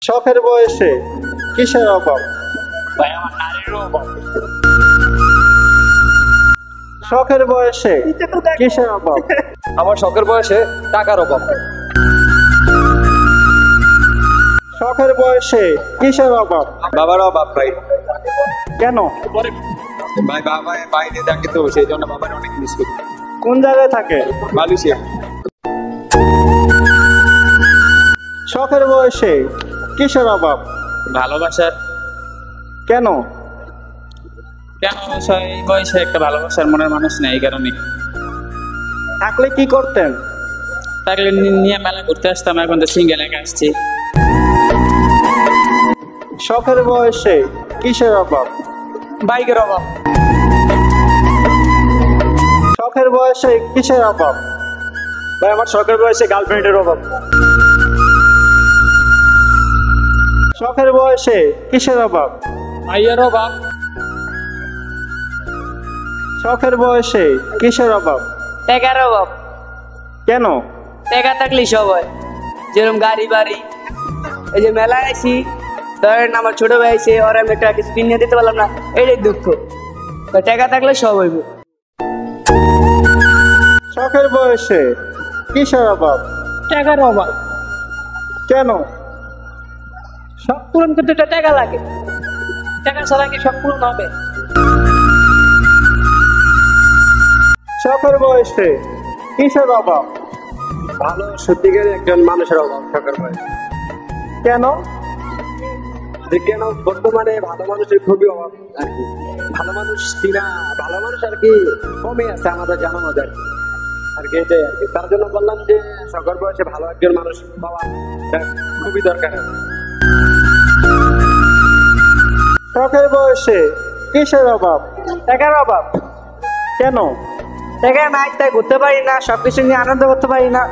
শখের বয়সে কিসের অভাব? ভাই আমার নারীর অভাব। শখের বয়সে কিসের অভাব? আমার শখের বয়সে টাকার অভাব। শখের বয়সে কিসের অভাব? বাবার অভাব ভাই। কেন? ভাই বাবা বাইরে থাকে তো সেই জন্য বাবার অনেক মিস করি। কোন জায়গায় থাকে? মালয়েশিয়া। শখের বয়সে কিসের অভাব? ভালোবাসার। কেন? কেন এই বয়সে একটা ভালোবাসার মনের মানুষ নেই, এই কারণে। থাকলে কি করতেন? থাকলে নিয়ে মেলা ঘুরতে আসতাম, এখন তো সিঙ্গেল একা আসছি। শখের বয়সে কিসের অভাব? বাইকের অভাব। শখের বয়সে কিসের অভাব? ভাই আমার শখের বয়সে গার্লফ্রেন্ডের অভাব। শখের বয়সে কিসের অভাব? ভাইয়ের অভাব। শখের বয়সে কিসের অভাব? টাকার অভাব। কেন? টাকা থাকলে সব হয়, যেরকম গাড়ি বাড়ি। এই যে মেলায় আইসি, ধরেন আমার ছোট ভাই আইসে, ওর আমি একটা কিছু কিনে দিতে পারলাম না, এটাই দুঃখ। তো টাকা থাকলে সব হইব। শখের বয়সে কিসের অভাব? টাকার অভাব। কেন? সব পূরণ করতে তো টাকা লাগে, টাকা ছাড়া কি সব পূরণ হবে? শখের বয়সে কিসের অভাব? ভালো সত্যিকারের একজন মানুষের অভাব শখের বয়সে। কেন? যে কেন বর্তমানে ভালো মানুষের খুবই অভাব আর কি। ভালো মানুষ কিনা ভালো মানুষ আর কি কমে আছে আমাদের জানার মধ্যে আর কি এটাই আর কি। তার জন্য বললাম যে শখের বয়সে ভালো একজন মানুষ পাওয়া খুবই দরকার। শখের বয়সে কিসের অভাব? টাকার অভাব। কেন? টাকা নাই তাই ঘুরতে পারি না, সবকিছু নিয়ে আনন্দ করতে পারি না।